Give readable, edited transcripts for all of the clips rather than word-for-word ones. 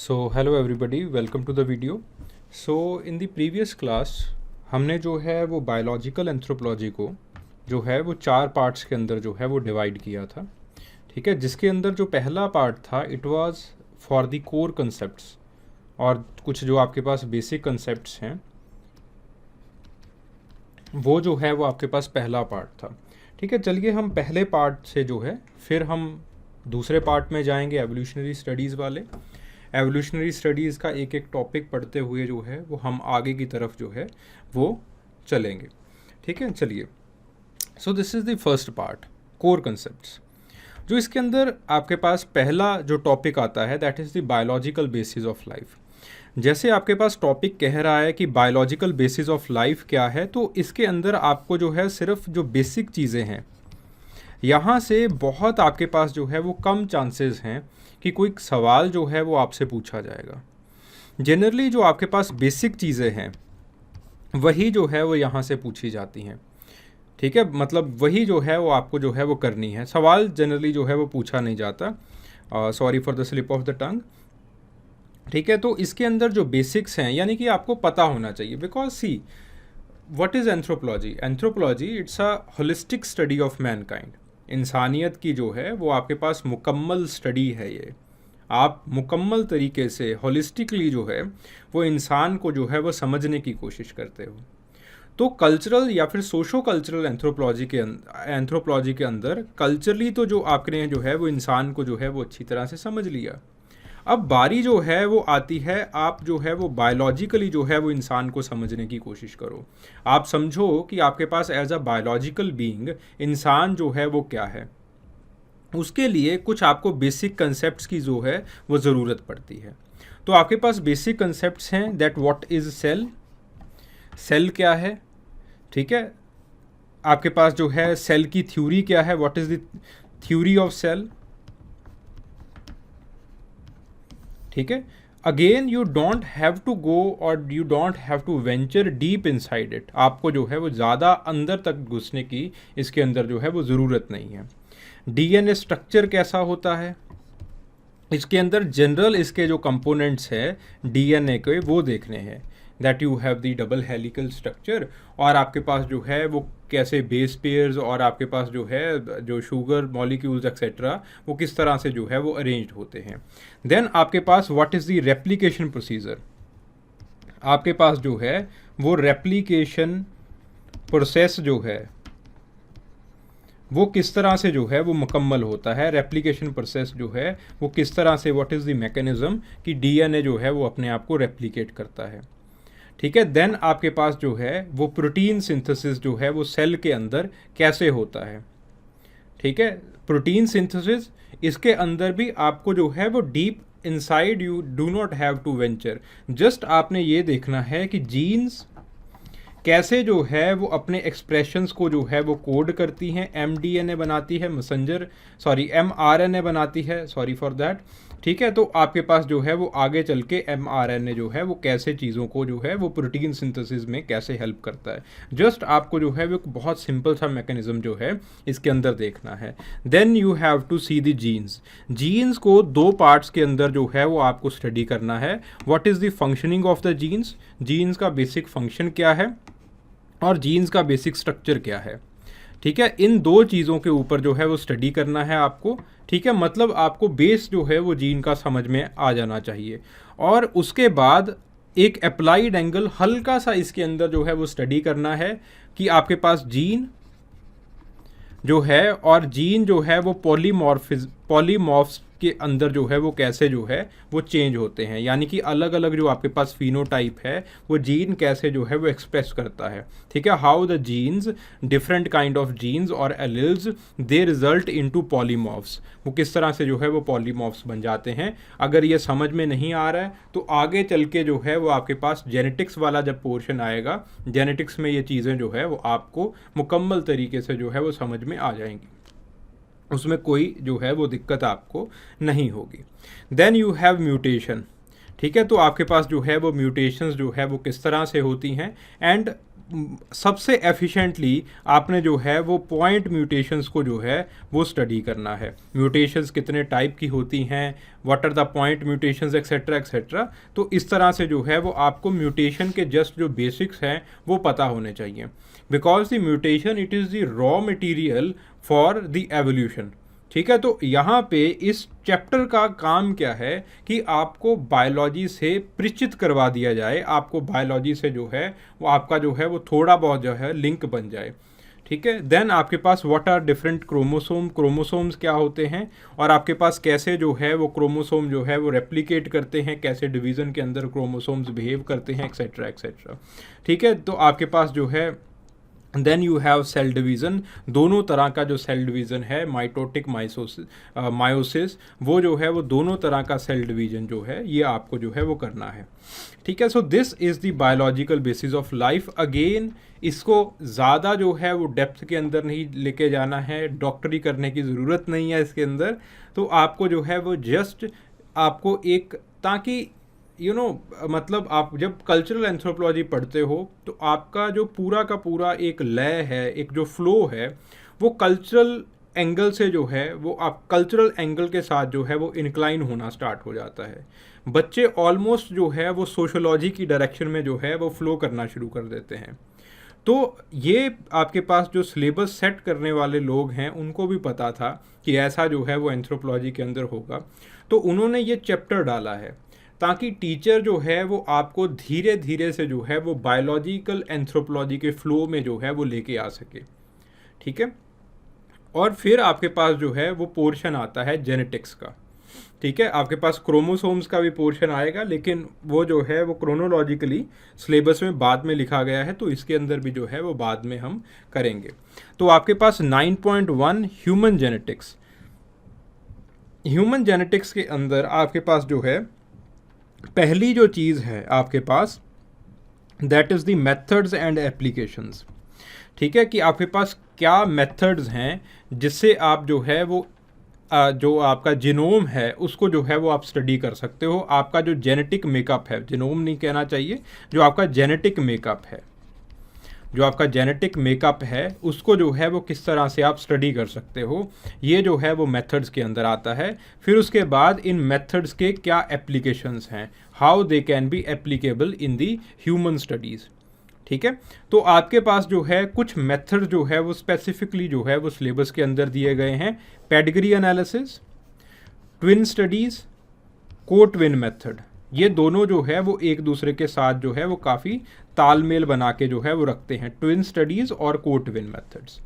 So hello everybody, welcome to the video. So in the previous class हमने जो है वो बायोलॉजिकल एंथ्रोपोलॉजी को जो है वो 4 पार्ट्स के अंदर जो है वो डिवाइड किया था, ठीक है। जिसके अंदर जो पहला पार्ट था it was for the core concepts और कुछ जो आपके पास बेसिक कंसेप्ट्स हैं वो जो है वो आपके पास पहला पार्ट था, ठीक है। चलिए हम पहले पार्ट से जो है फिर हम दूसरे पार्ट में जाएंगे, एवोल्यूशनरी स्टडीज़ वाले। एवोल्यूशनरी स्टडीज़ का एक एक टॉपिक पढ़ते हुए जो है वो हम आगे की तरफ जो है वो चलेंगे, ठीक है। चलिए, सो this is the first part, core concepts. जो इसके अंदर आपके पास पहला जो टॉपिक आता है that is the biological basis of life. जैसे आपके पास टॉपिक कह रहा है कि बायोलॉजिकल बेसिस ऑफ लाइफ क्या है, तो इसके अंदर आपको जो है सिर्फ जो बेसिक चीज़ें हैं यहाँ से बहुत आपके पास जो है वो कम चांसेस हैं कि कोई सवाल जो है वो आपसे पूछा जाएगा। जनरली जो आपके पास बेसिक चीज़ें हैं वही जो है वो यहाँ से पूछी जाती हैं, ठीक है। मतलब वही जो है वो आपको जो है वो करनी है। सवाल जनरली जो है वो पूछा नहीं जाता, sorry for the slip of the tongue, ठीक है। तो इसके अंदर जो बेसिक्स हैं यानी कि आपको पता होना चाहिए, because see what is anthropology. Anthropology it's a holistic study of Mankind. इंसानियत की जो है वो आपके पास मुकम्मल स्टडी है। ये आप मुकम्मल तरीके से होलिस्टिकली जो है वो इंसान को जो है वो समझने की कोशिश करते हो। तो कल्चरल या फिर सोशो कल्चरल एंथ्रोपोलॉजी के अंदर कल्चरली तो जो आपने जो है वो इंसान को जो है वो अच्छी तरह से समझ लिया। अब बारी जो है वो आती है, आप जो है वो बायोलॉजिकली जो है वो इंसान को समझने की कोशिश करो। आप समझो कि आपके पास एज अ बायोलॉजिकल बीइंग इंसान जो है वो क्या है। उसके लिए कुछ आपको बेसिक कंसेप्ट्स की जो है वो ज़रूरत पड़ती है। तो आपके पास बेसिक कंसेप्ट्स हैं that what is cell, cell क्या है, ठीक है। आपके पास जो है सेल की थ्योरी क्या है, what is the theory of cell, ठीक है। Again you don't have to go और you don't have to venture deep inside it. आपको जो है वो ज़्यादा अंदर तक घुसने की इसके अंदर जो है वो ज़रूरत नहीं है। डीएनए स्ट्रक्चर कैसा होता है, इसके अंदर जनरल इसके जो कंपोनेंट्स है डीएनए के वो देखने हैं, that you have the double helical structure, और आपके पास जो है वो कैसे बेस पेयर्स और आपके पास जो है जो शुगर मॉलिक्यूल्स एक्सेट्रा वो किस तरह से जो है वो अरेंज्ड होते हैं। देन आपके पास what is the replication procedure. आपके पास जो है वो रेप्लिकेशन प्रोसेस जो है वो किस तरह से जो है वो मुकम्मल होता है। रेप्लिकेशन प्रोसेस जो है वो किस तरह से, व्हाट इज़ द मैकेनिज़्म कि डीएनए जो है वो अपने आप को रेप्लिकेट करता है, ठीक है। देन आपके पास जो है वो प्रोटीन सिंथेसिस जो है वो सेल के अंदर कैसे होता है, ठीक है। प्रोटीन सिंथेसिस इसके अंदर भी आपको जो है वो deep inside you do not have to venture. Just आपने ये देखना है कि जीन्स कैसे जो है वो अपने एक्सप्रेशंस को जो है वो कोड करती हैं। एमडीएनए बनाती है, एमआरएनए बनाती है, सॉरी फॉर दैट, ठीक है। तो आपके पास जो है वो आगे चल के एमआरएनए जो है वो कैसे चीज़ों को जो है वो प्रोटीन सिंथेसिस में कैसे हेल्प करता है। जस्ट आपको जो है वो एक बहुत सिंपल सा मैकेनिज्म जो है इसके अंदर देखना है। Then you have to see the genes. Genes को 2 पार्ट्स के अंदर जो है वो आपको स्टडी करना है। What is the functioning of the genes, genes का बेसिक फंक्शन क्या है और जीन्स का बेसिक स्ट्रक्चर क्या है, ठीक है। इन 2 चीज़ों के ऊपर जो है वो स्टडी करना है आपको, ठीक है। मतलब आपको बेस जो है वो जीन का समझ में आ जाना चाहिए, और उसके बाद एक अप्लाइड एंगल हल्का सा इसके अंदर जो है वो स्टडी करना है कि आपके पास जीन जो है और जीन जो है वो पॉलीमॉर्फ्स के अंदर जो है वो कैसे जो है वो चेंज होते हैं, यानी कि अलग अलग जो आपके पास फिनोटाइप है वो जीन कैसे जो है वो एक्सप्रेस करता है, ठीक है। How the genes, different kind of genes और alleles they result into polymorphs, वो किस तरह से जो है वो पॉलीमॉर्फ्स बन जाते हैं। अगर ये समझ में नहीं आ रहा है तो आगे चल के जो है वो आपके पास जेनेटिक्स वाला जब पोर्शन आएगा, जेनेटिक्स में ये चीज़ें जो है वो आपको मुकम्मल तरीके से जो है वो समझ में आ जाएंगी, उसमें कोई जो है वो दिक्कत आपको नहीं होगी। देन यू हैव म्यूटेशन, ठीक है। तो आपके पास जो है वो म्यूटेशंस जो है वो किस तरह से होती हैं, एंड सबसे एफिशिएंटली आपने जो है वो पॉइंट म्यूटेशंस को जो है वो स्टडी करना है। म्यूटेशंस कितने टाइप की होती हैं, what are the point mutations etcetera etcetera. तो इस तरह से जो है वो आपको म्यूटेशन के जस्ट जो बेसिक्स हैं वो पता होने चाहिए, because the mutation it is the raw material for the evolution. ठीक है, तो यहाँ पे इस चैप्टर का काम क्या है कि आपको बायोलॉजी से परिचित करवा दिया जाए, आपको बायोलॉजी से जो है वो आपका जो है वो थोड़ा बहुत जो है लिंक बन जाए। ठीक है, देन आपके पास व्हाट आर डिफरेंट क्रोमोसोम्स क्या होते हैं, और आपके पास कैसे जो है वो क्रोमोसोम जो है वो रेप्लिकेट करते हैं, कैसे डिवीज़न के अंदर क्रोमोसोम्स बिहेव करते हैं, एक्सेट्रा एक्सेट्रा। ठीक है, तो आपके पास जो है then you have cell division. दोनों तरह का जो सेल डिवीज़न है, माइटोटिक मायोसिस, वो जो है वो दोनों तरह का सेल डिवीज़न जो है ये आपको जो है वो करना है। ठीक है, so this is the biological basis of life. Again इसको ज़्यादा जो है वो डेप्थ के अंदर नहीं लेके जाना है, डॉक्टरी करने की ज़रूरत नहीं है इसके अंदर। तो आपको जो है वो जस्ट आपको एक, ताकि मतलब आप जब कल्चरल एंथ्रोपोलॉजी पढ़ते हो तो आपका जो पूरा का पूरा एक लय है, एक जो फ्लो है, वो कल्चरल एंगल से जो है वो आप कल्चरल एंगल के साथ जो है वो इंक्लाइन होना स्टार्ट हो जाता है। बच्चे ऑलमोस्ट जो है वो सोशोलॉजी की डायरेक्शन में जो है वो फ्लो करना शुरू कर देते हैं। तो ये आपके पास जो सिलेबस सेट करने वाले लोग हैं उनको भी पता था कि ऐसा जो है वो एंथ्रोपोलॉजी के अंदर होगा, तो उन्होंने ये चैप्टर डाला है ताकि टीचर जो है वो आपको धीरे धीरे से जो है वो बायोलॉजिकल एंथ्रोपोलॉजी के फ्लो में जो है वो लेके आ सके। ठीक है, और फिर आपके पास जो है वो पोर्शन आता है जेनेटिक्स का। ठीक है, आपके पास क्रोमोसोम्स का भी पोर्शन आएगा, लेकिन वो जो है वो क्रोनोलॉजिकली सिलेबस में बाद में लिखा गया है, तो इसके अंदर भी जो है वो बाद में हम करेंगे। तो आपके पास 9.1 ह्यूमन जेनेटिक्स। ह्यूमन जेनेटिक्स के अंदर आपके पास जो है पहली जो चीज़ है आपके पास, that is the methods and applications. ठीक है, कि आपके पास क्या मेथड्स हैं जिससे आप जो है वो जो आपका जीनोम है उसको जो है वो आप स्टडी कर सकते हो। आपका जो जेनेटिक मेकअप है, जीनोम नहीं कहना चाहिए, जो आपका जेनेटिक मेकअप है, जो आपका जेनेटिक मेकअप है उसको जो है वो किस तरह से आप स्टडी कर सकते हो, ये जो है वो मेथड्स के अंदर आता है। फिर उसके बाद इन मेथड्स के क्या एप्लीकेशंस हैं, how they can be applicable in the human studies. ठीक है, तो आपके पास जो है कुछ मेथड जो है वो स्पेसिफिकली जो है वो सिलेबस के अंदर दिए गए हैं। पेडिग्री एनालिसिस, ट्विन स्टडीज़, को ट्विन मेथड, ये दोनों जो है वो एक दूसरे के साथ जो है वो काफ़ी तालमेल बना के जो है वो रखते हैं, ट्विन स्टडीज़ और को ट्विन मेथड्स।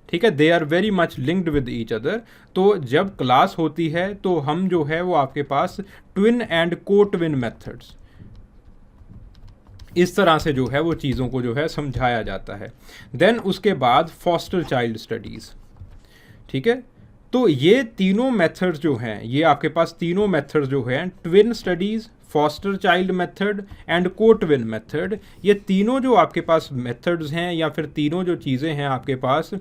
ठीक है, they are very much linked with each other. तो जब क्लास होती है तो हम जो है वो आपके पास ट्विन एंड को ट्विन मेथड्स, इस तरह से जो है वो चीज़ों को जो है समझाया जाता है। देन उसके बाद फॉस्टर चाइल्ड स्टडीज़। ठीक है, तो ये तीनों मेथड्स जो हैं, ये आपके पास तीनों मेथड्स जो हैं, twin studies, foster child method and को ट्विन मेथड, ये तीनों जो आपके पास मेथड्स हैं या फिर तीनों जो चीज़ें हैं आपके पास,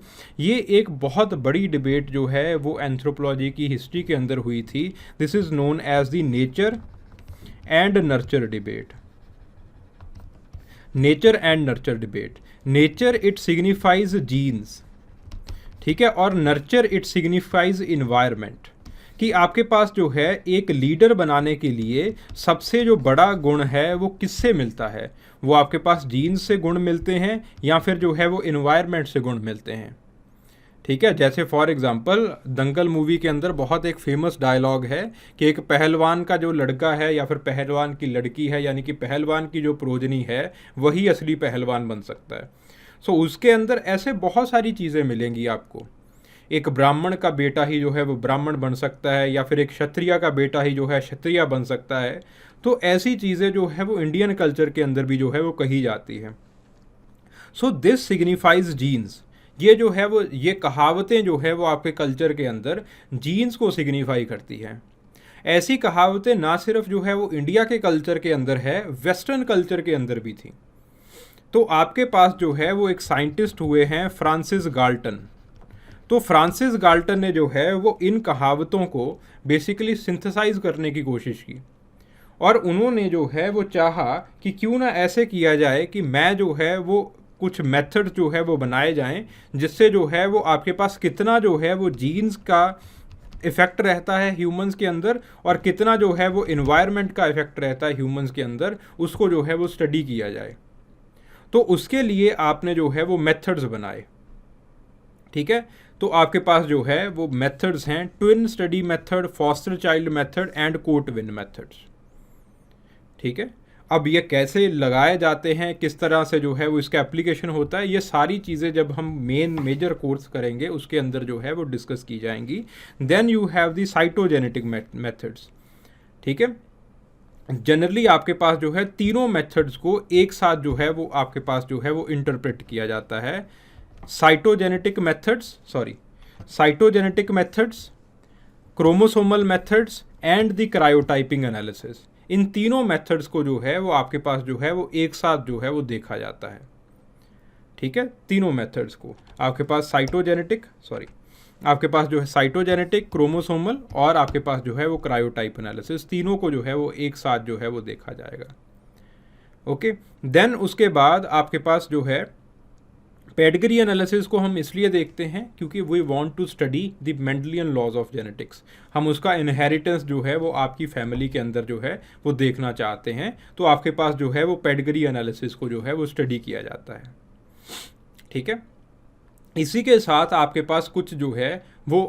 ये एक बहुत बड़ी डिबेट जो है वो एंथ्रोपोलॉजी की हिस्ट्री के अंदर हुई थी। This is known as the nature and nurture debate. Nature and nurture debate. Nature it signifies genes, ठीक है, और नर्चर इट सिग्निफाइज इन्वायरमेंट। कि आपके पास जो है एक लीडर बनाने के लिए सबसे जो बड़ा गुण है वो किससे मिलता है, वो आपके पास जीन्स से गुण मिलते हैं या फिर जो है वो इन्वायरमेंट से गुण मिलते हैं। ठीक है, जैसे फॉर एग्जांपल दंगल मूवी के अंदर बहुत एक फेमस डायलॉग है कि एक पहलवान का जो लड़का है या फिर पहलवान की लड़की है, यानी कि पहलवान की जो प्रोजनी है वही असली पहलवान बन सकता है। सो उसके अंदर ऐसे बहुत सारी चीज़ें मिलेंगी आपको। एक ब्राह्मण का बेटा ही जो है वो ब्राह्मण बन सकता है, या फिर एक क्षत्रिय का बेटा ही जो है क्षत्रिय बन सकता है। तो ऐसी चीज़ें जो है वो इंडियन कल्चर के अंदर भी जो है वो कही जाती है। सो दिस सिग्निफाइज जीन्स, ये जो है वो ये कहावतें जो है वो आपके कल्चर के अंदर जीन्स को सिग्निफाई करती हैं। ऐसी कहावतें ना सिर्फ जो है वो इंडिया के कल्चर के अंदर है, वेस्टर्न कल्चर के अंदर भी थी। तो आपके पास जो है वो एक साइंटिस्ट हुए हैं फ्रांसिस गाल्टन। तो फ्रांसिस गाल्टन ने जो है वो इन कहावतों को बेसिकली सिंथेसाइज करने की कोशिश की, और उन्होंने जो है वो चाहा कि क्यों ना ऐसे किया जाए कि मैं जो है वो कुछ मेथड जो है वो बनाए जाएं, जिससे जो है वो आपके पास कितना जो है वो जीन्स का इफ़ेक्ट रहता है ह्यूमंस के अंदर और कितना जो है वो इन्वायरमेंट का इफ़ेक्ट रहता है ह्यूमंस के अंदर, उसको जो है वो स्टडी किया जाए। तो उसके लिए आपने जो है वो मेथड्स बनाए। ठीक है, तो आपके पास जो है वो मेथड्स हैं twin study method, foster child method and co twin methods. ठीक है, अब ये कैसे लगाए जाते हैं, किस तरह से जो है वो इसका एप्लीकेशन होता है, ये सारी चीज़ें जब हम मेजर कोर्स करेंगे उसके अंदर जो है वो डिस्कस की जाएंगी। Then you have the cytogenetic methods. ठीक है, जनरली आपके पास जो है तीनों मेथड्स को एक साथ जो है वो आपके पास जो है वो इंटरप्रेट किया जाता है। Cytogenetic methods, chromosomal methods and the karyotyping analysis, इन तीनों मेथड्स को जो है वो आपके पास जो है वो एक साथ जो है वो देखा जाता है। ठीक है, तीनों मेथड्स को आपके पास आपके पास जो है साइटोजेनेटिक, क्रोमोसोमल और आपके पास जो है वो क्रायोटाइप एनालिसिस, तीनों को जो है वो एक साथ जो है वो देखा जाएगा। ओके, देन उसके बाद आपके पास जो है पेडिग्री एनालिसिस को हम इसलिए देखते हैं क्योंकि we want to study the Mendelian laws of genetics. हम उसका इनहेरिटेंस जो है वो आपकी फैमिली के अंदर जो है वो देखना चाहते हैं, तो आपके पास जो है वो पेडिग्री एनालिसिस को जो है वो स्टडी किया जाता है। ठीक है, इसी के साथ आपके पास कुछ जो है वो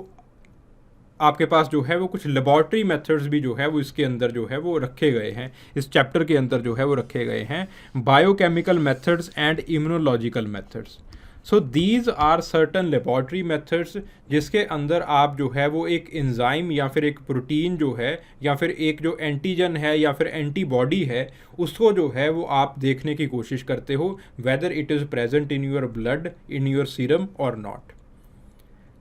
आपके पास जो है वो कुछ लेबॉर्ट्री मेथड्स भी जो है वो इसके अंदर जो है वो रखे गए हैं, इस चैप्टर के अंदर जो है वो रखे गए हैं, biochemical methods and immunological methods. So these are certain laboratory methods जिसके अंदर आप जो है वो एक एंजाइम या फिर एक प्रोटीन जो है या फिर एक जो एंटीजन है या फिर एंटीबॉडी है उसको जो है वो आप देखने की कोशिश करते हो, whether it is present in your blood, in your serum और नॉट।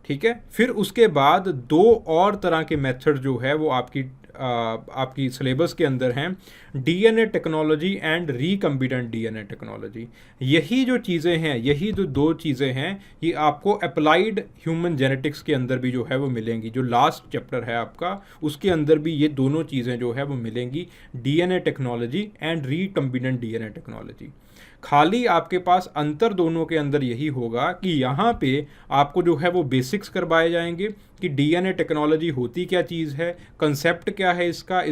ठीक है, फिर उसके बाद दो और तरह के मेथड जो है वो आपकी सिलेबस के अंदर हैं, DNA technology and recombinant DNA technology. यही जो चीज़ें हैं, यही जो दो चीज़ें हैं, ये आपको अप्लाइड ह्यूमन जेनेटिक्स के अंदर भी जो है वो मिलेंगी। जो लास्ट चैप्टर है आपका उसके अंदर भी ये दोनों चीज़ें जो है वो मिलेंगी, DNA technology and recombinant DNA technology. खाली आपके पास अंतर दोनों के अंदर यही होगा कि यहाँ पे आपको जो है वो बेसिक्स करवाए जाएंगे कि डीएनए टेक्नोलॉजी होती क्या चीज़ है, कंसेप्ट क्या है इसका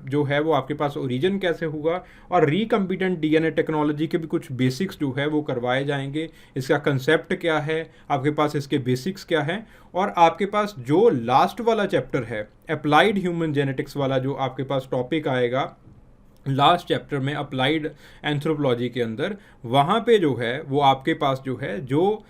जो है वो आपके पास ओरिजिन कैसे हुआ, और रिकम्बिनेंट डीएनए टेक्नोलॉजी के भी कुछ बेसिक्स जो है वो करवाए जाएंगे, इसका कंसेप्ट क्या है, आपके पास इसके बेसिक्स क्या हैं। और आपके पास जो लास्ट वाला चैप्टर है अप्लाइड ह्यूमन जेनेटिक्स वाला, जो आपके पास टॉपिक आएगा लास्ट चैप्टर में अप्लाइड एंथ्रोपोलॉजी के अंदर, वहाँ पे जो है वो आपके पास जो है जो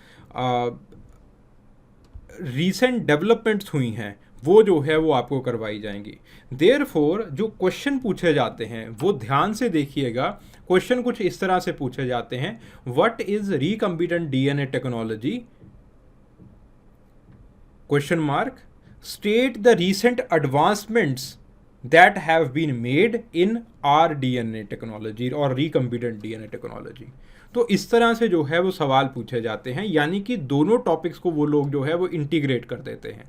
रीसेंट डेवलपमेंट्स हुई हैं वो जो है वो आपको करवाई जाएंगी। देयरफॉर जो क्वेश्चन पूछे जाते हैं वो ध्यान से देखिएगा। क्वेश्चन कुछ इस तरह से पूछे जाते हैं, what is recombinant DNA technology, question mark, state the recent advancements that have been made in our DNA technology और recombinant DNA technology। तो इस तरह से जो है वो सवाल पूछे जाते हैं, यानी कि दोनों टॉपिक्स को वो लोग जो है वो इंटीग्रेट कर देते हैं।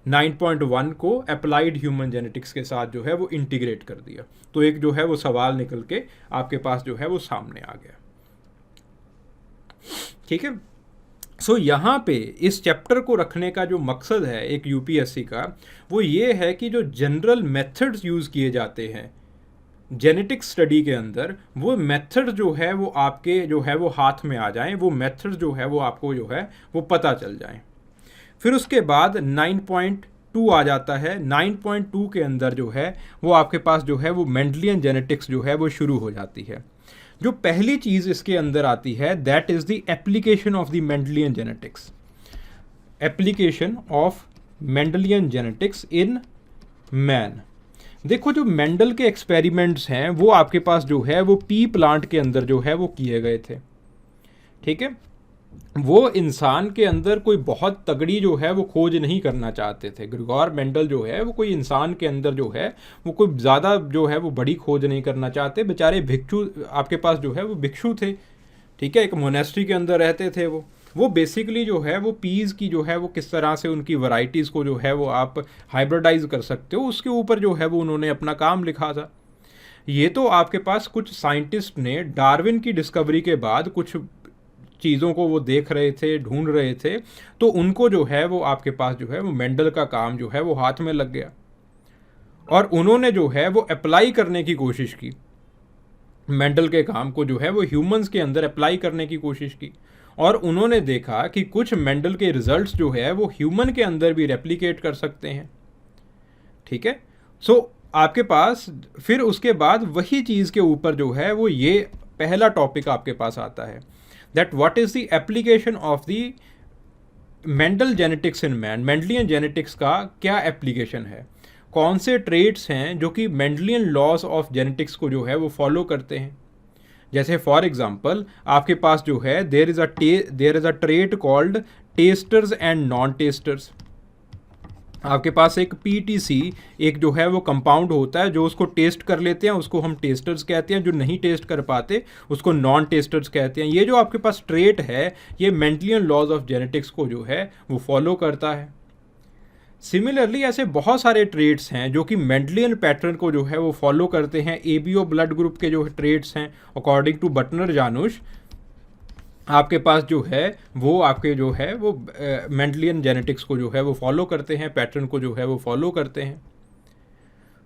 9.1 को अप्लाइड ह्यूमन जेनेटिक्स के साथ जो है वो इंटीग्रेट कर दिया, तो एक जो है वो सवाल निकल के आपके पास जो है वो सामने आ गया। ठीक है, सो यहाँ पे इस चैप्टर को रखने का जो मकसद है एक यूपीएससी का, वो ये है कि जो जनरल मेथड्स यूज़ किए जाते हैं जेनेटिक्स स्टडी के अंदर, वो मेथड जो है वो आपके जो है वो हाथ में आ जाएं, वो मेथड जो है वो आपको जो है वो पता चल जाएं। फिर उसके बाद 9.2 आ जाता है। 9.2 के अंदर जो है वो आपके पास जो है वो मेंडलियन जेनेटिक्स जो है वो शुरू हो जाती है। जो पहली चीज़ इसके अंदर आती है that is the application of the Mendelian genetics, application of Mendelian genetics in man. देखो जो मेंडल के एक्सपेरिमेंट्स हैं वो आपके पास जो है वो पी प्लांट के अंदर जो है वो किए गए थे। ठीक है, वो इंसान के अंदर कोई बहुत तगड़ी जो है वो खोज नहीं करना चाहते थे। ग्रिगोर मेंडल जो है वो कोई इंसान के अंदर जो है वो कोई ज़्यादा जो है वो बड़ी खोज नहीं करना चाहते। बेचारे भिक्षु आपके पास जो है वो भिक्षु थे। ठीक है, एक मोनेस्ट्री के अंदर रहते थे। वो बेसिकली जो है वो पीज़ की जो है वो किस तरह से उनकी वैरायटीज़ को जो है वो आप हाइब्रिडाइज कर सकते हो, उसके ऊपर जो है वो उन्होंने अपना काम लिखा था। ये तो आपके पास कुछ साइंटिस्ट ने डार्विन की डिस्कवरी के बाद कुछ चीज़ों को वो देख रहे थे, ढूंढ रहे थे, तो उनको जो है वो आपके पास जो है वो मेंडल का काम जो है वो हाथ में लग गया और उन्होंने जो है वो अप्लाई करने की कोशिश की। मेंडल के काम को जो है वो ह्यूमंस के अंदर अप्लाई करने की कोशिश की और उन्होंने देखा कि कुछ मेंडल के रिजल्ट्स जो है वो ह्यूमन के अंदर भी रेप्लिकेट कर सकते हैं। ठीक है, सो आपके पास फिर उसके बाद वही चीज़ के ऊपर जो है वो ये पहला टॉपिक आपके पास आता है, that what is the application of the Mendel genetics in man. Mendelian genetics का क्या एप्लीकेशन है, कौन से ट्रेड्स हैं जो कि मेंडलियन लॉज ऑफ जेनेटिक्स को जो है वो फॉलो करते हैं। जैसे फॉर एग्जांपल आपके पास जो है there is a trait called tasters and non tasters. आपके पास एक पीटीसी एक जो है वो कंपाउंड होता है, जो उसको टेस्ट कर लेते हैं उसको हम टेस्टर्स कहते हैं, जो नहीं टेस्ट कर पाते उसको नॉन टेस्टर्स कहते हैं। ये जो आपके पास ट्रेट है ये मेंडलियन लॉज ऑफ जेनेटिक्स को जो है वो फॉलो करता है। सिमिलरली ऐसे बहुत सारे ट्रेड्स हैं जो कि मेंडलियन पैटर्न को जो है वो फॉलो करते हैं। एबीओ ब्लड ग्रुप के जो ट्रेड्स हैं अकॉर्डिंग टू बटनर जानुश आपके पास जो है वो आपके जो है वो मेंडलियन जेनेटिक्स को जो है वो फॉलो करते हैं, पैटर्न को जो है वो फॉलो करते हैं।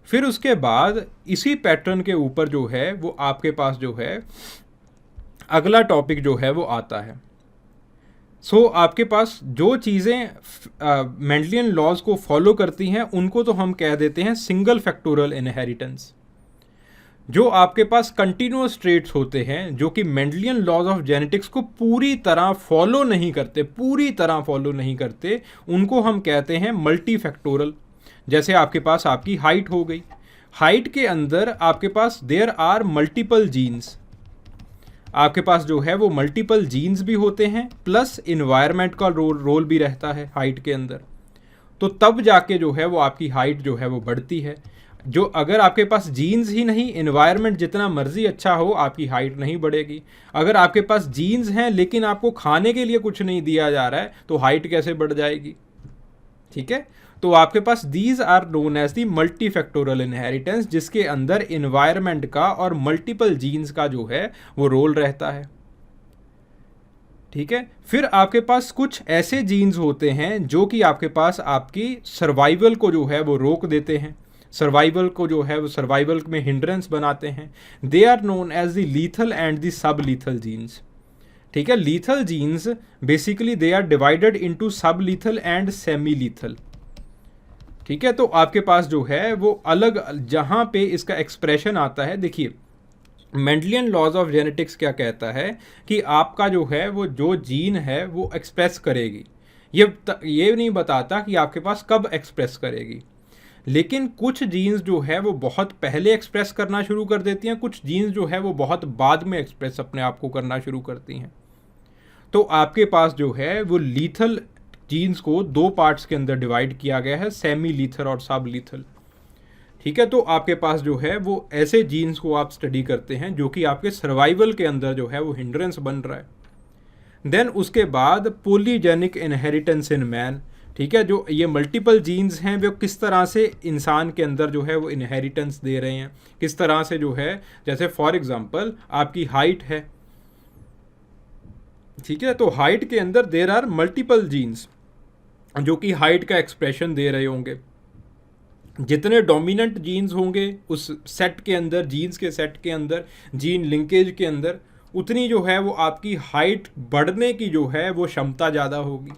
फिर उसके बाद इसी पैटर्न के ऊपर जो है वो आपके पास जो है अगला टॉपिक जो है वो आता है। सो आपके पास जो चीज़ें मेंडलियन लॉज को फॉलो करती हैं उनको तो हम कह देते हैं सिंगल फैक्टोरियल इनहेरिटेंस। जो आपके पास कंटिन्यूअस ट्रेट्स होते हैं जो कि मेंडलियन लॉज ऑफ जेनेटिक्स को पूरी तरह फॉलो नहीं करते, उनको हम कहते हैं मल्टी फैक्टोरियल। जैसे आपके पास आपकी हाइट हो गई, हाइट के अंदर आपके पास देयर आर मल्टीपल जीन्स, आपके पास जो है वो मल्टीपल जीन्स भी होते हैं प्लस इन्वायरमेंट का रोल भी रहता है हाइट के अंदर। तो तब जाके जो है वो आपकी हाइट जो है वो बढ़ती है। जो अगर आपके पास जीन्स ही नहीं, इन्वायरमेंट जितना मर्जी अच्छा हो, आपकी हाइट नहीं बढ़ेगी। अगर आपके पास जीन्स हैं लेकिन आपको खाने के लिए कुछ नहीं दिया जा रहा है तो हाइट कैसे बढ़ जाएगी। ठीक है, तो आपके पास these are known as the multi factorial inheritance, जिसके अंदर इन्वायरमेंट का और मल्टीपल जीन्स का जो है वो रोल रहता है। ठीक है, फिर आपके पास कुछ ऐसे जीन्स होते हैं जो कि आपके पास आपकी सर्वाइवल को जो है वो रोक देते हैं, सर्वाइवल को जो है वो सर्वाइवल में हिंड्रेंस बनाते हैं। They are known as the lethal and the sub lethal genes. ठीक है, lethal genes basically they are divided into sub lethal and semi lethal. ठीक है, तो आपके पास जो है वो अलग जहां पे इसका एक्सप्रेशन आता है, देखिए मेंडलियन लॉज ऑफ जेनेटिक्स क्या कहता है कि आपका जो है वो जो जीन है वो एक्सप्रेस करेगी, ये नहीं बताता कि आपके पास कब एक्सप्रेस करेगी। लेकिन कुछ जीन्स जो है वो बहुत पहले एक्सप्रेस करना शुरू कर देती हैं, कुछ जीन्स जो है वो बहुत बाद में एक्सप्रेस अपने आप को करना शुरू करती हैं। तो आपके पास जो है वो लीथल जीन्स को दो पार्ट्स के अंदर डिवाइड किया गया है, सेमी लीथल और सब लीथल। ठीक है, तो आपके पास जो है वो ऐसे जीन्स को आप स्टडी करते हैं जो कि आपके सर्वाइवल के अंदर जो है वो हिंड्रेंस बन रहा है। देन उसके बाद पॉलीजेनिक इनहेरिटेंस इन मैन। ठीक है, जो ये मल्टीपल जीन्स हैं वो किस तरह से इंसान के अंदर जो है वो इनहेरिटेंस दे रहे हैं, किस तरह से जो है, जैसे फॉर एग्जांपल आपकी हाइट है। ठीक है, तो हाइट के अंदर देयर आर मल्टीपल जीन्स जो कि हाइट का एक्सप्रेशन दे रहे होंगे। जितने डोमिनेंट जीन्स होंगे उस सेट के अंदर, जीन्स के सेट के अंदर, जीन लिंकेज के अंदर, उतनी जो है वो आपकी हाइट बढ़ने की जो है वो क्षमता ज़्यादा होगी।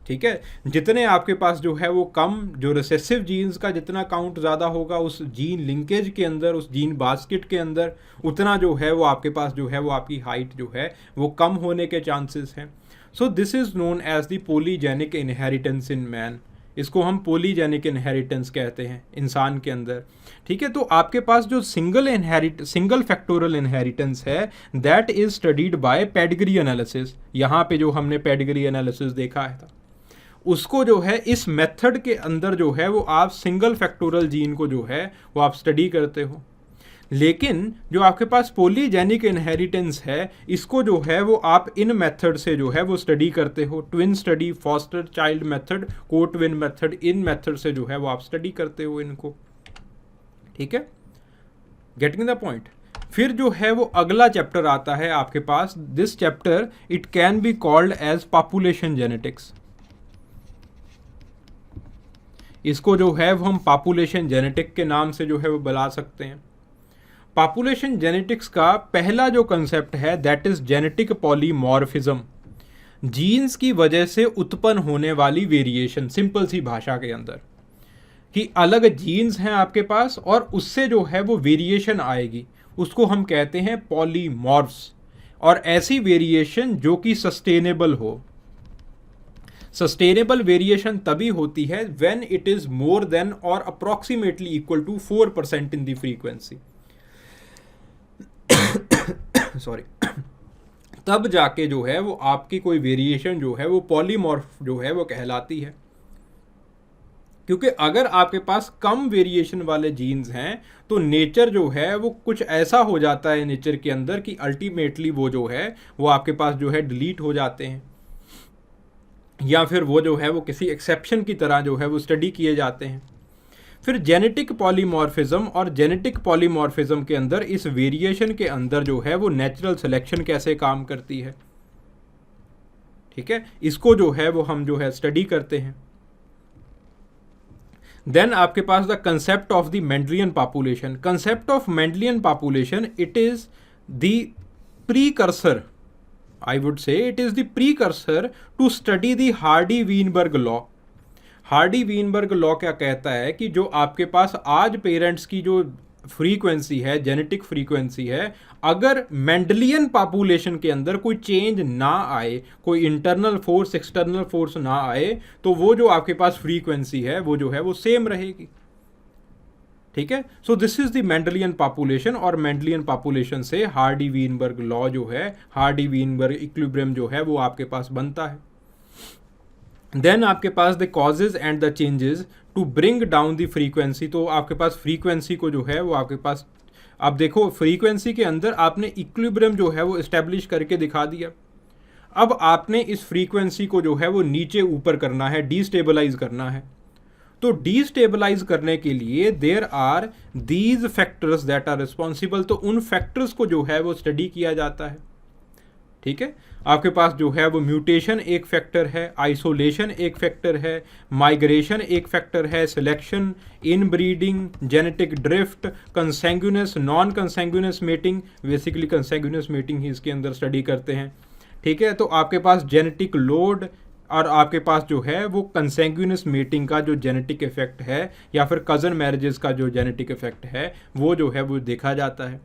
ठीक है, जितने आपके पास जो है वो कम, जो रिसेसिव जीन्स का जितना काउंट ज़्यादा होगा उस जीन लिंकेज के अंदर, उस जीन बास्केट के अंदर, उतना जो है वो आपके पास जो है वो आपकी हाइट जो है वो कम होने के चांसेस हैं। So this is known as the polygenic inheritance in man. इसको हम पॉलीजेनिक इनहेरिटेंस कहते हैं इंसान के अंदर। ठीक है, तो आपके पास जो सिंगल फैक्टोरियल इनहेरिटेंस है that is studied by pedigree analysis. यहाँ पे जो हमने पेडिग्री एनालिसिस देखा है था उसको जो है इस मेथड के अंदर जो है वो आप सिंगल फैक्टोरियल जीन को जो है वो आप स्टडी करते हो। लेकिन जो आपके पास पॉलीजेनिक इनहेरिटेंस है इसको जो है वो आप इन मेथड से जो है वो स्टडी करते हो। Twin study, foster child method, को ट्विन मेथड, इन मेथड से जो है वो आप स्टडी करते हो इनको। ठीक है, गेटिंग द पॉइंट। फिर जो है वो अगला चैप्टर आता है आपके पास, this chapter it can be called as population genetics. इसको जो है वो हम पॉपुलेशन जेनेटिक के नाम से जो है वो बुला सकते हैं। पॉपुलेशन जेनेटिक्स का पहला जो कंसेप्ट है that is genetic polymorphism, genes की वजह से उत्पन्न होने वाली वेरिएशन, सिंपल सी भाषा के अंदर कि अलग जीन्स हैं आपके पास और उससे जो है वो वेरिएशन आएगी, उसको हम कहते हैं पॉलीमॉर्फ्स। और ऐसी वेरिएशन जो कि सस्टेनेबल हो। सस्टेनेबल वेरिएशन तभी होती है when it is more than और approximately equal to 4% in the frequency. Sorry, तब जाके जो है वो आपकी कोई वेरिएशन जो है वो पॉलीमॉर्फ जो है वो कहलाती है। क्योंकि अगर आपके पास कम वेरिएशन वाले जीन्स हैं तो नेचर जो है वो कुछ ऐसा हो जाता है नेचर के अंदर कि अल्टीमेटली वो जो है वो आपके पास जो है डिलीट हो जाते हैं, या फिर वो जो है वो किसी एक्सेप्शन की तरह जो है वो स्टडी किए जाते हैं। फिर जेनेटिक पॉलीमॉर्फिज्म, और जेनेटिक पॉलीमॉर्फिज्म के अंदर इस वेरिएशन के अंदर जो है वो नेचुरल सिलेक्शन कैसे काम करती है, ठीक है, इसको जो है वो हम जो है स्टडी करते हैं। देन आपके पास the concept of the Mendelian population. Concept of Mendelian population, it is the precursor, I would say it is the precursor to study the Hardy-Weinberg law। Hardy-Weinberg law क्या कहता है कि जो आपके पास आज पेरेंट्स की जो फ्रीक्वेंसी है, जेनेटिक फ्रीक्वेंसी है, अगर मेंडलियन पॉपुलेशन के अंदर कोई चेंज ना आए, कोई इंटरनल फोर्स एक्सटर्नल फोर्स ना आए, तो वो जो आपके पास फ्रीक्वेंसी है वो जो है वो सेम रहेगी, ठीक है। So this is the Mendelian population, और मेंडलियन पॉपुलेशन से हार्डी-वीनबर्ग लॉ जो है, हार्डी-वीनबर्ग इक्विलिब्रियम जो है वो आपके पास बनता है। देन आपके पास the causes and the changes to bring down the frequency. तो आपके पास फ्रीक्वेंसी को जो है वो आपके पास, आप देखो फ्रीक्वेंसी के अंदर आपने इक्विलिब्रियम जो है वो इस्टेब्लिश करके दिखा दिया। अब आपने इस फ्रीक्वेंसी को जो है वो नीचे ऊपर करना है, डीस्टेबलाइज करना है। तो डीस्टेबलाइज करने के लिए there are these factors that are responsible. तो उन फैक्टर्स को जो है वो स्टडी किया जाता है, ठीक है। आपके पास जो है वो म्यूटेशन एक फैक्टर है, आइसोलेशन एक फैक्टर है, माइग्रेशन एक फैक्टर है, selection, inbreeding, genetic drift, consanguineous non consanguineous mating, basically consanguineous mating ही इसके अंदर स्टडी करते हैं, ठीक है। तो आपके पास जेनेटिक लोड, और आपके पास जो है वो कंसेंगुइनस मेटिंग का जो जेनेटिक इफेक्ट है, या फिर कज़न मैरिजेस का जो जेनेटिक इफेक्ट है वो जो है वो देखा जाता है।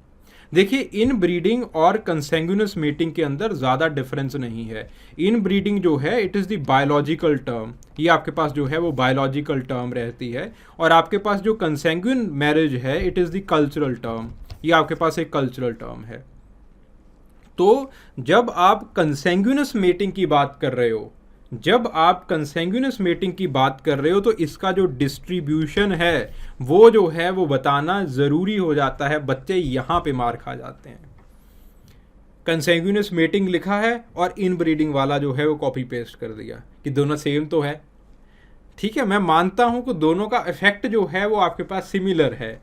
देखिए, इन ब्रीडिंग और कंसेंगुइनस मेटिंग के अंदर ज़्यादा डिफरेंस नहीं है। इन ब्रीडिंग जो है it is the biological term, ये आपके पास जो है वो बायोलॉजिकल टर्म रहती है, और आपके पास जो कंसेंगुइन मैरिज है it is the cultural term, ये आपके पास एक कल्चरल टर्म है। तो जब आप कंसेंगुइनस मेटिंग की बात कर रहे हो, जब आप कंसेंगुइनस मेटिंग की बात कर रहे हो तो इसका जो डिस्ट्रीब्यूशन है वो जो है वो बताना ज़रूरी हो जाता है। बच्चे यहाँ पे मार खा जाते हैं। कंसेंगुइनस मेटिंग लिखा है और इन ब्रीडिंग वाला जो है वो कॉपी पेस्ट कर दिया कि दोनों सेम तो है, ठीक है। मैं मानता हूँ कि दोनों का इफेक्ट जो है वो आपके पास सिमिलर है,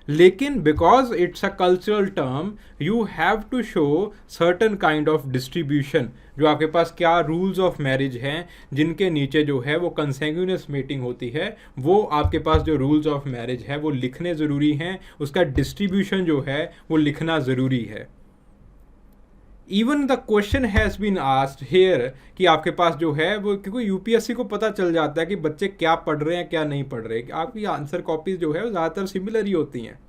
लेकिन because it's a cultural term you have to show certain kind of distribution. जो आपके पास क्या रूल्स ऑफ मैरिज हैं जिनके नीचे जो है वो कंसेंगुइनस मेटिंग होती है, वो आपके पास जो रूल्स ऑफ मैरिज है वो लिखने ज़रूरी हैं, उसका डिस्ट्रीब्यूशन जो है वो लिखना ज़रूरी है। Even the question has been asked here कि आपके पास जो है वो, क्योंकि यूपीएससी को पता चल जाता है कि बच्चे क्या पढ़ रहे हैं क्या नहीं पढ़ रहे, आपकी आंसर कॉपीज जो है वो ज़्यादातर सिमिलर ही होती हैं।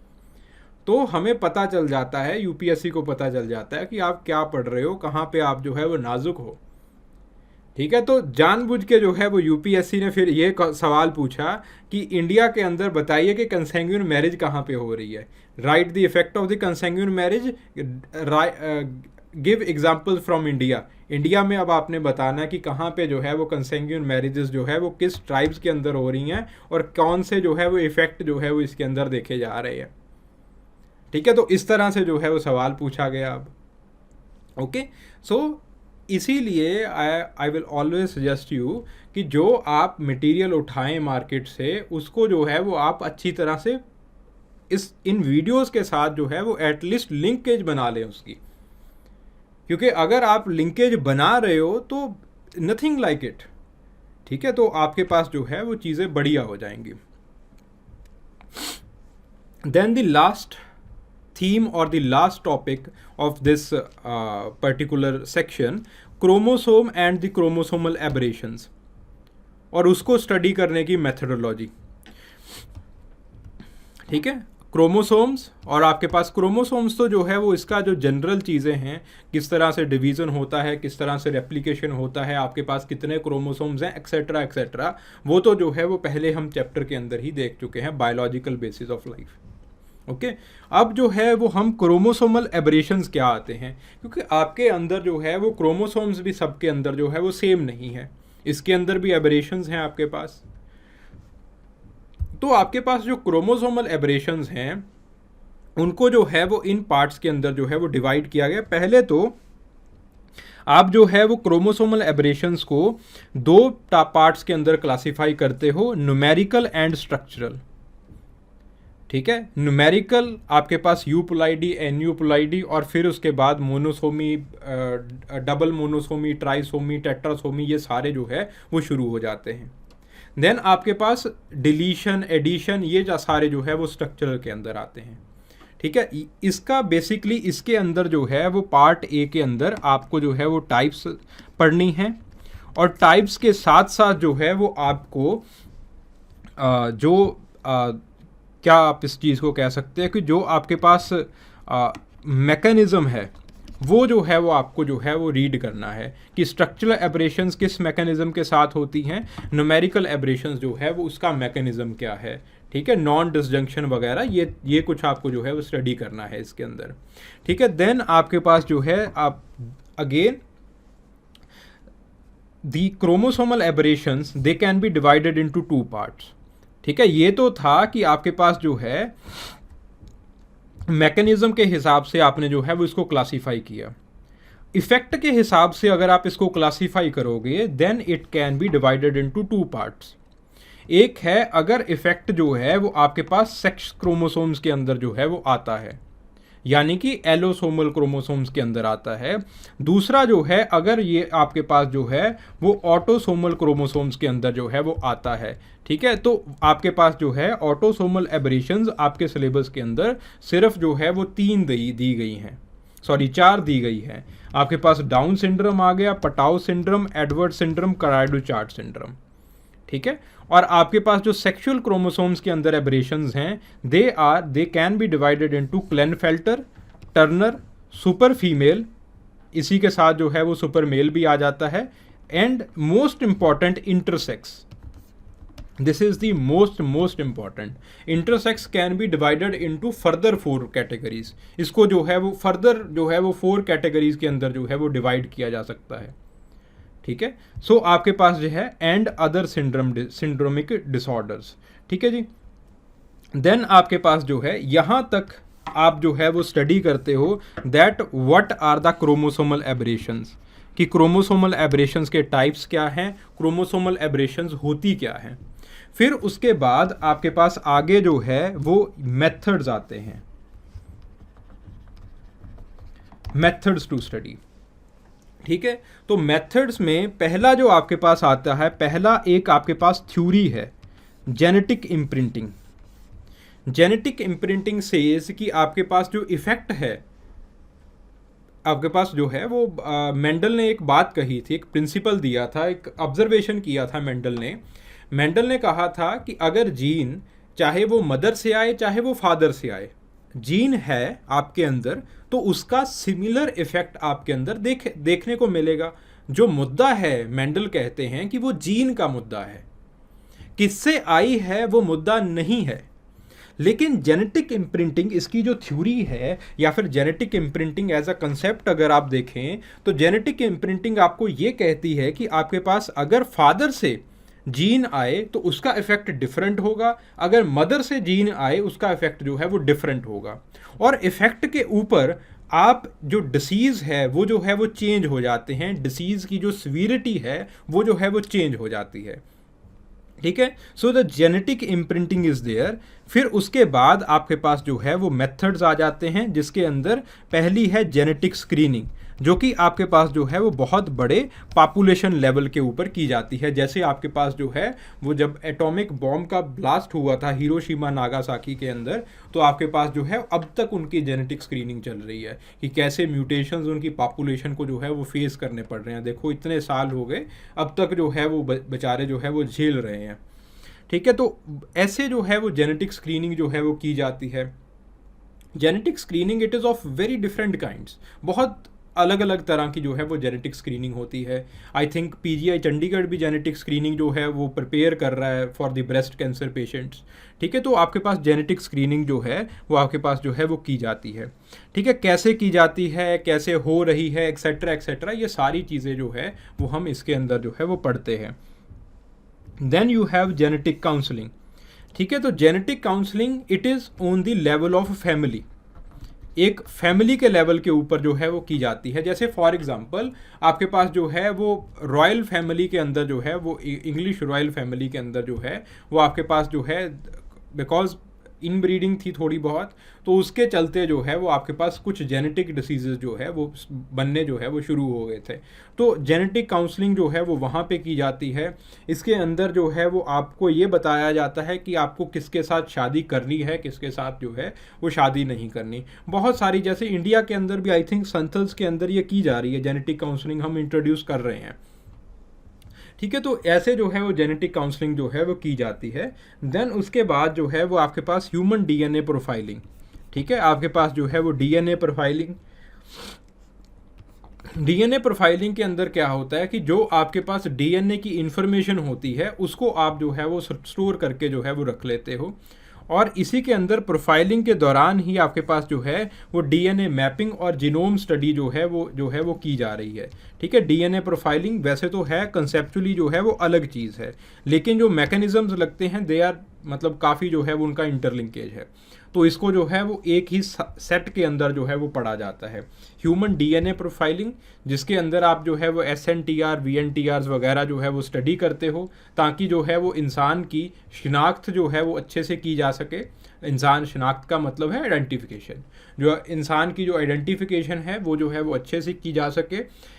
तो हमें पता चल जाता है, यूपीएससी को पता चल जाता है कि आप क्या पढ़ रहे हो, कहाँ पे आप जो है वो नाजुक हो, ठीक है। तो जानबूझ के जो है वो यूपीएससी ने फिर ये सवाल पूछा कि इंडिया के अंदर बताइए कि कंसेंगुइन मैरिज कहाँ पे हो रही है, right the effect of the consanguine marriage, give example from India. India में अब आपने बताना है कि कहाँ पे जो है वो कंसेंगुइन मैरिजेस जो है वो किस ट्राइब्स के अंदर हो रही हैं और कौन से जो है वो इफेक्ट जो है वो इसके अंदर देखे जा रहे हैं, ठीक है। तो इस तरह से जो है वो सवाल पूछा गया अब, ओके। सो इसीलिए I will always suggest you कि जो आप मटेरियल उठाएं मार्केट से, उसको जो है वो आप अच्छी तरह से इन वीडियोस के साथ जो है वो एटलीस्ट लिंकेज बना लें उसकी, क्योंकि अगर आप लिंकेज बना रहे हो तो नथिंग लाइक इट, ठीक है, तो आपके पास जो है वो चीज़ें बढ़िया हो जाएंगी। Then the last theme or the last topic of this particular section, chromosome and the chromosomal aberrations, और उसको स्टडी करने की मेथडोलॉजी। ठीक है, क्रोमोसोम्स, और आपके पास क्रोमोसोम्स तो जो है वो इसका जो जनरल चीज़ें हैं, किस तरह से डिवीज़न होता है, किस तरह से रेप्लिकेशन होता है, आपके पास कितने क्रोमोसोम्स हैं, एक्सेट्रा एक्सेट्रा, वो तो जो है वो पहले हम चैप्टर के अंदर ही देख चुके हैं, biological basis of life. Okay, अब जो है वो हम क्रोमोसोमल एबरेशंस क्या आते हैं, क्योंकि आपके अंदर जो है वो क्रोमोसोम्स भी सबके अंदर जो है वो सेम नहीं है, इसके अंदर भी एबरेशंस हैं आपके पास। तो आपके पास जो क्रोमोसोमल एबरेशंस हैं उनको जो है वो इन पार्ट्स के अंदर जो है वो डिवाइड किया गया। पहले तो आप जो है वो क्रोमोसोमल एबरेशंस को दो पार्ट्स के अंदर क्लासिफाई करते हो, न्यूमेरिकल एंड स्ट्रक्चरल। ठीक है, न्यूमेरिकल आपके पास यूपुलाइडी, एनयूपुलाइडी, और फिर उसके बाद monosomy, double monosomy, trisomy, tetrasomy, ये सारे जो है वो शुरू हो जाते हैं। देन आपके पास डिलीशन, एडिशन, ये जो सारे जो है वो स्ट्रक्चरल के अंदर आते हैं। ठीक है, इसका बेसिकली इसके अंदर जो है वो पार्ट ए के अंदर आपको जो है वो टाइप्स पढ़नी है, और टाइप्स के साथ साथ जो है वो आपको क्या आप इस चीज़ को कह सकते हैं कि जो आपके पास मैकेनिज़्म है वो जो है वो आपको जो है वो रीड करना है कि स्ट्रक्चरल एबरेशंस किस मैकेनिज़्म के साथ होती हैं, न्यूमेरिकल एबरेशंस जो है वो उसका मैकेनिज़्म क्या है। ठीक है, नॉन डिसजंक्शन वगैरह, ये कुछ आपको जो है वो स्टडी करना है इसके अंदर। ठीक है, देन आपके पास जो है आप again the chromosomal aberrations they can be divided into two parts. ठीक है, ये तो था कि आपके पास जो है मैकेनिज्म के हिसाब से आपने जो है वो इसको क्लासीफाई किया। इफेक्ट के हिसाब से अगर आप इसको क्लासीफाई करोगे then it can be divided into two parts. एक है अगर इफेक्ट जो है वो आपके पास सेक्स क्रोमोसोम्स के अंदर जो है वो आता है, यानी कि एलोसोमल क्रोमोसोम्स के अंदर आता है। दूसरा जो है अगर ये आपके पास जो है वो ऑटोसोमल क्रोमोसोम्स के अंदर जो है वो आता है। ठीक है, तो आपके पास जो है ऑटोसोमल एबरेशंस आपके सिलेबस के अंदर सिर्फ जो है वो 3 दी गई हैं, सॉरी 4 दी गई है। आपके पास डाउन सिंड्रोम आ गया, Patau syndrome, Edward syndrome, cri du chat syndrome. ठीक है, और आपके पास जो सेक्सुअल क्रोमोसोम्स के अंदर एबरेशंस हैं they can be divided into Klinefelter, Turner, super female, इसी के साथ जो है वो सुपर मेल भी आ जाता है, and most important intersex. This is the most important. Intersex can be divided into further 4 categories. इसको जो है वो फर्दर जो है वो 4 कैटेगरीज के अंदर जो है वो डिवाइड किया जा सकता है। ठीक है, सो आपके पास जो है एंड अदर सिंड्रोमिक डिसऑर्डर्स। ठीक है जी, देन आपके पास जो है यहाँ तक आप जो है वो स्टडी करते हो that what are the chromosomal aberrations, कि क्रोमोसोमल एबरेशंस के टाइप्स क्या हैं, क्रोमोसोमल एबरेशंस होती क्या हैं। फिर उसके बाद आपके पास आगे जो है वो मेथड्स आते हैं, मेथड्स टू स्टडी। ठीक है, तो मेथड्स में पहला जो आपके पास आता है, पहला एक आपके पास थ्योरी है genetic imprinting. Genetic imprinting says कि आपके पास जो इफेक्ट है, आपके पास जो है वो मेंडल ने एक बात कही थी, एक प्रिंसिपल दिया था, एक ऑब्जर्वेशन किया था मेंडल ने कहा था कि अगर जीन चाहे वो मदर से आए चाहे वो फादर से आए, जीन है आपके अंदर तो उसका सिमिलर इफेक्ट आपके अंदर देखने को मिलेगा। जो मुद्दा है मेंडल कहते हैं कि वो जीन का मुद्दा है, किससे आई है वो मुद्दा नहीं है। लेकिन जेनेटिक इम्प्रिंटिंग इसकी जो थ्योरी है, या फिर genetic imprinting as a concept अगर आप देखें तो जेनेटिक इम्प्रिंटिंग आपको ये कहती है कि आपके पास अगर फादर से जीन आए तो उसका इफेक्ट डिफरेंट होगा, अगर मदर से जीन आए उसका इफेक्ट जो है वो डिफरेंट होगा। और इफेक्ट के ऊपर आप जो डिसीज़ है वो जो है वो चेंज हो जाते हैं, डिसीज़ की जो सीवियरिटी है वो जो है वो चेंज हो जाती है। ठीक है। So the genetic imprinting is there. फिर उसके बाद आपके पास जो है वो मेथड्स आ जाते हैं, जिसके अंदर पहली है जेनेटिक स्क्रीनिंग, जो कि आपके पास जो है वो बहुत बड़े पॉपुलेशन लेवल के ऊपर की जाती है। जैसे आपके पास जो है वो जब एटॉमिक बॉम्ब का ब्लास्ट हुआ था हिरोशिमा नागासाकी के अंदर, तो आपके पास जो है अब तक उनकी जेनेटिक स्क्रीनिंग चल रही है कि कैसे म्यूटेशंस उनकी पॉपुलेशन को जो है वो फेस करने पड़ रहे हैं। देखो इतने साल हो गए, अब तक जो है वो बेचारे जो है वो झेल रहे हैं। ठीक है, तो ऐसे जो है वो जेनेटिक स्क्रीनिंग जो है वो की जाती है। Genetic screening it is of very different kinds, बहुत अलग अलग तरह की जो है वो जेनेटिक स्क्रीनिंग होती है। आई थिंक पीजीआई चंडीगढ़ भी जेनेटिक स्क्रीनिंग जो है वो प्रिपेयर कर रहा है for the breast cancer patients. ठीक है, तो आपके पास जेनेटिक स्क्रीनिंग जो है वो आपके पास जो है वो की जाती है। ठीक है, कैसे की जाती है, कैसे हो रही है, एक्सेट्रा एक्सेट्रा, ये सारी चीज़ें जो है वो हम इसके अंदर जो है वो पढ़ते हैं। Then you have genetic counselling. ठीक है, तो genetic counselling it is on the level of family, एक फैमिली के लेवल के ऊपर जो है वो की जाती है। जैसे फॉर एग्जांपल आपके पास जो है वो रॉयल फैमिली के अंदर जो है वो इंग्लिश रॉयल फैमिली के अंदर जो है वो आपके पास जो है बिकॉज इनब्रीडिंग थी थोड़ी बहुत, तो उसके चलते जो है वो आपके पास कुछ जेनेटिक डिसीजेज जो है वो बनने जो है वो शुरू हो गए थे। तो जेनेटिक काउंसलिंग जो है वो वहाँ पे की जाती है। इसके अंदर जो है वो आपको ये बताया जाता है कि आपको किसके साथ शादी करनी है, किसके साथ जो है वो शादी नहीं करनी। बहुत सारी, जैसे इंडिया के अंदर भी आई थिंक संथल्स के अंदर ये की जा रही है, जेनेटिक काउंसलिंग हम इंट्रोड्यूस कर रहे हैं। ठीक है, तो ऐसे जो है वो जेनेटिक काउंसलिंग जो है वो की जाती है। देन उसके बाद जो है वो आपके पास ह्यूमन डीएनए प्रोफाइलिंग। ठीक है, आपके पास जो है वो डीएनए प्रोफाइलिंग, डीएनए प्रोफाइलिंग के अंदर क्या होता है कि जो आपके पास डीएनए की इंफॉर्मेशन होती है उसको आप जो है वो स्टोर करके जो है वो रख लेते हो, और इसी के अंदर प्रोफाइलिंग के दौरान ही आपके पास जो है वो डीएनए मैपिंग और जीनोम स्टडी जो है वो की जा रही है। ठीक है, डीएनए प्रोफाइलिंग वैसे तो है कंसेप्चुअली जो है वो अलग चीज़ है, लेकिन जो मैकेनिज्म्स लगते हैं दे आर मतलब काफ़ी जो है वो उनका इंटरलिंकेज है। तो इसको जो है वो एक ही सेट के अंदर जो है वो पढ़ा जाता है, ह्यूमन डीएनए प्रोफाइलिंग, जिसके अंदर आप जो है वो SNTR VNTRs वगैरह जो है वो स्टडी करते हो, ताकि जो है वो इंसान की शिनाख्त जो है वो अच्छे से की जा सके। इंसान शिनाख्त का मतलब है आइडेंटिफिकेशन, जो इंसान की जो आइडेंटिफिकेशन है वो जो है वो अच्छे से की जा सके,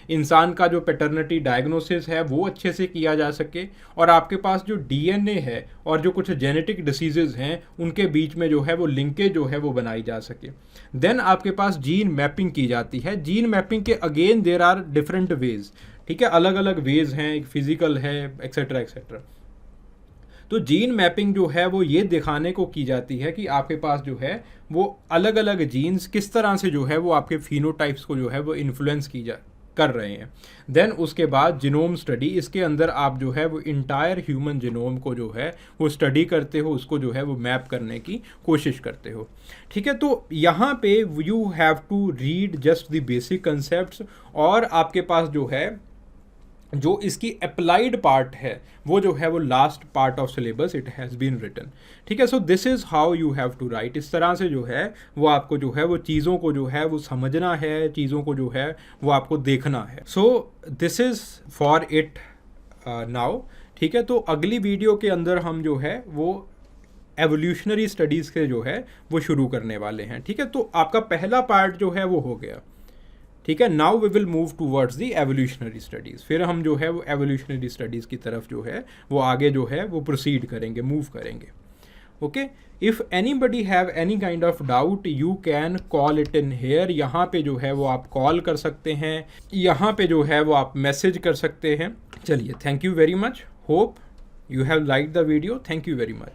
इंसान का जो पैटर्निटी डायग्नोसिस है वो अच्छे से किया जा सके, और आपके पास जो डीएनए है और जो कुछ जेनेटिक डिसीजेज हैं उनके बीच में जो है वो लिंकेज जो है वो बनाई जा सके। देन आपके पास जीन मैपिंग की जाती है। जीन मैपिंग के again there are different ways. ठीक है, अलग अलग वेज हैं, एक फिजिकल है एक्सेट्रा एक्सेट्रा। तो जीन मैपिंग जो है वो ये दिखाने को की जाती है कि आपके पास जो है वो अलग अलग जीन्स किस तरह से जो है वो आपके फिनोटाइप्स को जो है वो इन्फ्लुएंस कर रहे हैं। देन उसके बाद जीनोम स्टडी, इसके अंदर आप जो है वो इंटायर ह्यूमन जीनोम को जो है वो स्टडी करते हो, उसको जो है वो मैप करने की कोशिश करते हो। ठीक है, तो यहाँ पे you have to read just the basic concepts, और आपके पास जो है जो इसकी अप्लाइड पार्ट है वो जो है वो last part of syllabus it has been written. ठीक है, so this is how you have to write. इस तरह से जो है वो आपको जो है वो चीज़ों को जो है वो समझना है, चीज़ों को जो है वो आपको देखना है। So this is for it now. ठीक है, तो अगली वीडियो के अंदर हम जो है वो एवोल्यूशनरी स्टडीज़ के जो है वो शुरू करने वाले हैं। ठीक है, तो आपका पहला पार्ट जो है वो हो गया। ठीक है, now we will move towards the evolutionary studies. फिर हम जो है वो एवोल्यूशनरी स्टडीज़ की तरफ जो है वो आगे जो है वो प्रोसीड करेंगे, मूव करेंगे। Okay, if anybody have any kind of doubt you can call it in here. यहाँ पे जो है वो आप कॉल कर सकते हैं, यहाँ पे जो है वो आप मैसेज कर सकते हैं। चलिए, thank you very much, hope you have like the video, thank you very much.